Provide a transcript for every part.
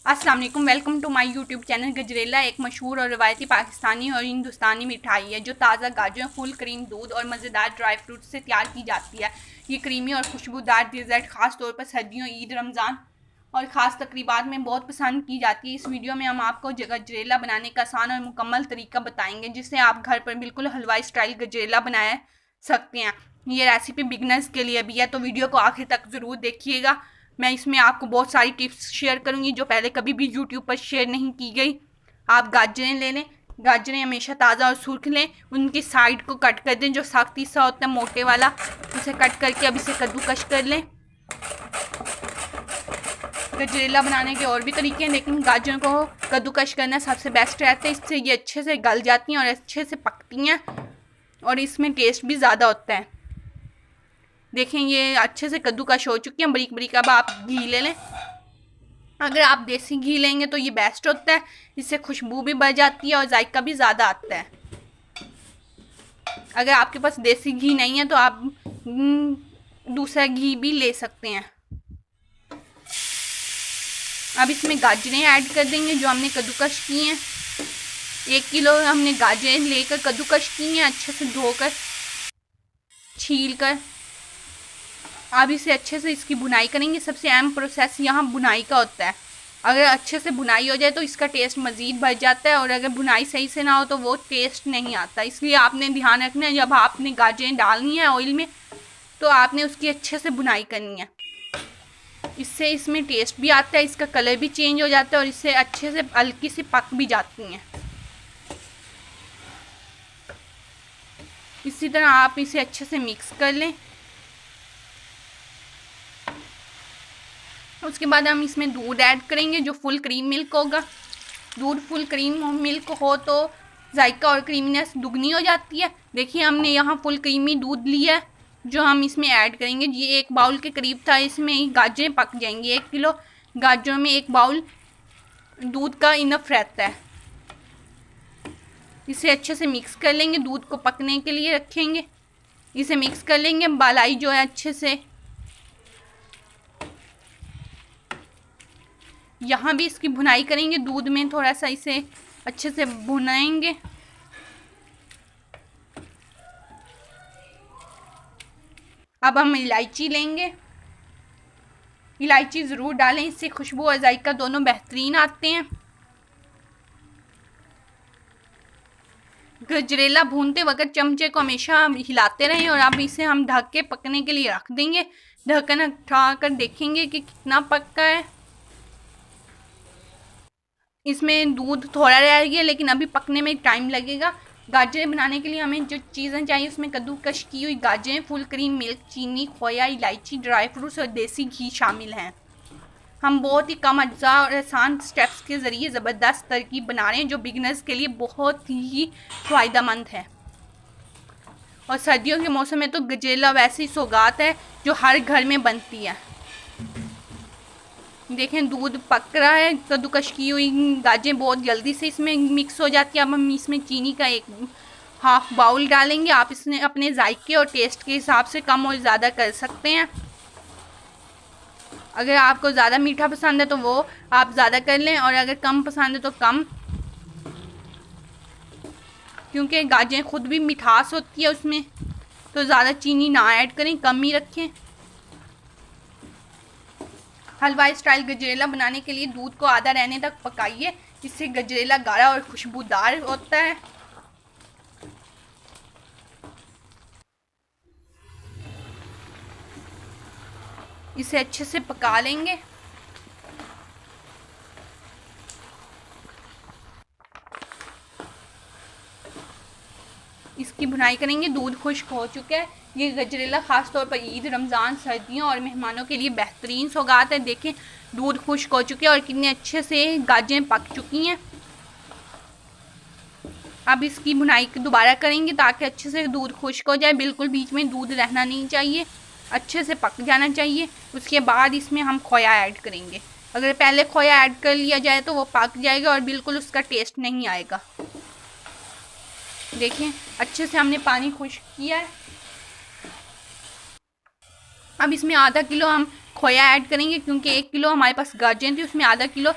अस्सलाम वालेकुम, welcome to my YouTube channel. Gajrela एक मशहूर और रवायती पाकिस्तानी और हिंदुस्तानी मिठाई है जो ताज़ा गाजर, फुल क्रीम, दूध और मज़ेदार ड्राई फ्रूट से तैयार की जाती है। ये क्रीमी और खुशबूदार डिज़र्ट ख़ास तौर पर सर्दियों, ईद, रमज़ान और ख़ास तकरीबात में बहुत पसंद की जाती है। इस वीडियो में हम आपको गजरेला बनाने का आसान और मुकम्मल तरीका बताएंगे जिससे आप घर पर बिल्कुल हलवाई स्टाइल गजरेला बना सकते हैं। ये रेसिपी बिगनर्स के लिए भी है, तो वीडियो को आखिर तक ज़रूर देखिएगा। मैं इसमें आपको बहुत सारी टिप्स शेयर करूंगी जो पहले कभी भी यूट्यूब पर शेयर नहीं की गई। आप गाजरें ले लें, गाजरें हमेशा ताज़ा और सूख लें, उनकी साइड को कट कर दें, जो सख्त हिस्सा होता है मोटे वाला उसे कट करके अब इसे कद्दूकश कर लें। गजरेला बनाने के और भी तरीके हैं, लेकिन गाजरों को कद्दूकश करना सबसे बेस्ट रहता है। इससे ये अच्छे से गल जाती हैं और अच्छे से पकती हैं और इसमें टेस्ट भी ज़्यादा होता है। देखें ये अच्छे से कद्दूकश हो चुकी है बारीक बारीक। अब आप घी ले लें। अगर आप देसी घी लेंगे तो ये बेस्ट होता है, इससे खुशबू भी बढ़ जाती है और जायका भी ज़्यादा आता है। अगर आपके पास देसी घी नहीं है तो आप दूसरा घी भी ले सकते हैं। अब इसमें गाजरें ऐड कर देंगे जो हमने कद्दूकश की हैं। 1 किलो हमने गाजरें लेकर कद्दूकश की हैं, अच्छे से धोकर छील कर। अब इसे अच्छे से इसकी बुनाई करेंगे। सबसे अहम प्रोसेस यहाँ बुनाई का होता है। अगर अच्छे से बुनाई हो जाए तो इसका टेस्ट मज़ीद बढ़ जाता है और अगर बुनाई सही से ना हो तो वो टेस्ट नहीं आता। इसलिए आपने ध्यान रखना है, जब आपने गाजरें डालनी है ऑयल में तो आपने उसकी अच्छे से बुनाई करनी है। इससे इसमें टेस्ट भी आता है, इसका कलर भी चेंज हो जाता है और इससे अच्छे से हल्की सी पक भी जाती हैं। इसी तरह आप इसे अच्छे से मिक्स कर लें। उसके बाद हम इसमें दूध ऐड करेंगे जो फुल क्रीम मिल्क होगा। दूध फुल क्रीम मिल्क हो तो जायका और क्रीमीनेस दुगनी हो जाती है। देखिए हमने यहाँ फुल क्रीमी दूध लिया है जो हम इसमें ऐड करेंगे। ये 1 बाउल के करीब था, इसमें गाजरें पक जाएंगी। 1 किलो गाजरों में 1 बाउल दूध का इनफ रहता है। इसे अच्छे से मिक्स कर लेंगे, दूध को पकने के लिए रखेंगे। इसे मिक्स कर लेंगे। मलाई जो है अच्छे से यहाँ भी इसकी भुनाई करेंगे, दूध में थोड़ा सा इसे अच्छे से भुनाएंगे। अब हम इलायची लेंगे। इलायची ज़रूर डालें, इससे खुशबू और जायका दोनों बेहतरीन आते हैं। गजरेला भूनते वक्त चमचे को हमेशा हिलाते रहें और अब इसे हम ढक के पकने के लिए रख देंगे। ढक्कन उठा कर देखेंगे कि कितना पक्का है। इसमें दूध थोड़ा रह गया लेकिन अभी पकने में टाइम लगेगा। गाजरें बनाने के लिए हमें जो चीज़ें चाहिए उसमें कद्दूकश की हुई गाजरें, फुल क्रीम मिल्क, चीनी, खोया, इलायची, ड्राई फ्रूट्स और देसी घी शामिल हैं। हम बहुत ही कम अज्जा और आसान स्टेप्स के ज़रिए ज़बरदस्त तरकीब बना रहे हैं जो बिगनर्स के लिए बहुत ही फ़ायदेमंद है। और सर्दियों के मौसम में तो गजरेला वैसी सौगात है जो हर घर में बनती है। देखें दूध पक रहा है, कद्दूकश की हुई गाजरें बहुत जल्दी से इसमें मिक्स हो जाती है। अब हम इसमें चीनी का 1/2 बाउल डालेंगे। आप इसमें अपने जायके और टेस्ट के हिसाब से कम और ज़्यादा कर सकते हैं। अगर आपको ज़्यादा मीठा पसंद है तो वो आप ज़्यादा कर लें और अगर कम पसंद है तो कम, क्योंकि गाजरें खुद भी मिठास होती है उसमें, तो ज़्यादा चीनी ना ऐड करें, कम ही रखें। हलवाई स्टाइल गजरेला बनाने के लिए दूध को आधा रहने तक पकाइए, इससे गजरेला गाढ़ा और खुशबूदार होता है। इसे अच्छे से पका लेंगे। इसकी भुनाई करेंगे। दूध खुश्क हो चुका है। ये गजरेला ख़ास तौर पर ईद, रमज़ान, सर्दियों और मेहमानों के लिए बेहतरीन सौगात है। देखें दूध खुश्क हो चुके हैं और कितने अच्छे से गाजरें पक चुकी हैं। अब इसकी भुनाई दोबारा करेंगे ताकि अच्छे से दूध खुश्क हो जाए। बिल्कुल बीच में दूध रहना नहीं चाहिए, अच्छे से पक जाना चाहिए। उसके बाद इसमें हम खोया ऐड करेंगे। अगर पहले खोया ऐड कर लिया जाए तो वो पक जाएगा और बिल्कुल उसका टेस्ट नहीं आएगा। देखें अच्छे से हमने पानी खुश्क किया है। अब इसमें आधा किलो हम खोया ऐड करेंगे, क्योंकि 1 किलो हमारे पास गाजरें थी, उसमें आधा किलो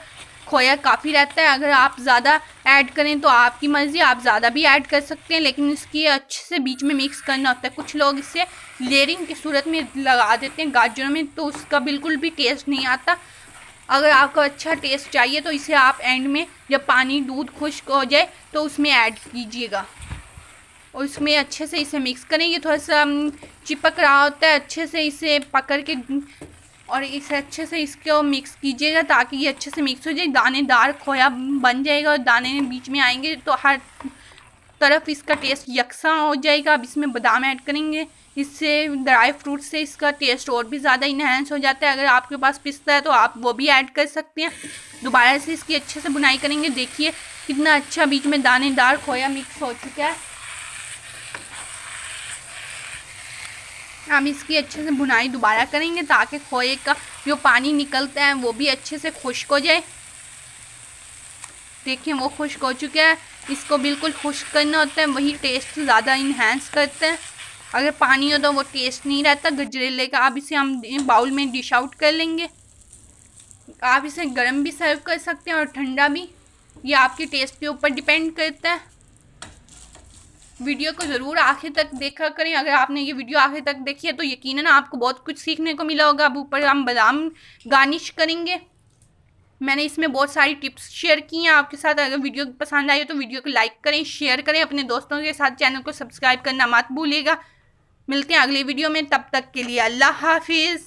खोया काफ़ी रहता है। अगर आप ज़्यादा ऐड करें तो आपकी मर्ज़ी, आप ज़्यादा भी ऐड कर सकते हैं, लेकिन इसकी अच्छे से बीच में मिक्स करना होता है। कुछ लोग इसे लेयरिंग की सूरत में लगा देते हैं गाजरों में, तो उसका बिल्कुल भी टेस्ट नहीं आता। अगर आपको अच्छा टेस्ट चाहिए तो इसे आप एंड में जब पानी दूध खुश्क हो जाए तो उसमें ऐड कीजिएगा और इसमें अच्छे से इसे मिक्स करें। ये थोड़ा सा चिपक रहा होता है, अच्छे से इसे पकड़ के और इसे अच्छे से इसको मिक्स कीजिएगा ताकि ये अच्छे से मिक्स हो जाए, दानेदार खोया बन जाएगा और दाने बीच में आएंगे तो हर तरफ इसका टेस्ट यकसा हो जाएगा। अब इसमें बादाम ऐड करेंगे, इससे ड्राई फ्रूट से इसका टेस्ट और भी ज़्यादा इन्हेंस हो जाता है। अगर आपके पास पिस्ता है तो आप वो भी ऐड कर सकते हैं। दोबारा से इसकी अच्छे से बुनाई करेंगे। देखिए कितना अच्छा बीच में दानेदार खोया मिक्स हो चुका है। हम इसकी अच्छे से बुनाई दोबारा करेंगे ताकि खोए का जो पानी निकलता है वो भी अच्छे से खुश्क हो जाए। देखिए वो खुश्क हो चुका है। इसको बिल्कुल खुश्क करना होता है, वही टेस्ट ज़्यादा इन्हेंस करते हैं। अगर पानी हो तो वो टेस्ट नहीं रहता गजरेले का। अब इसे हम बाउल में डिश आउट कर लेंगे। आप इसे गर्म भी सर्व कर सकते हैं और ठंडा भी, ये आपके टेस्ट के ऊपर डिपेंड करता है। वीडियो को ज़रूर आखिर तक देखा करें। अगर आपने ये वीडियो आखिर तक देखी है तो यकीनन आपको बहुत कुछ सीखने को मिला होगा। अब ऊपर हम बादाम गार्निश करेंगे। मैंने इसमें बहुत सारी टिप्स शेयर की हैं आपके साथ। अगर वीडियो पसंद आई हो तो वीडियो को लाइक करें, शेयर करें, अपने दोस्तों के साथ चैनल को सब्सक्राइब करना मत भूलिएगा। मिलते हैं अगली वीडियो में, तब तक के लिए अल्लाह हाफिज़।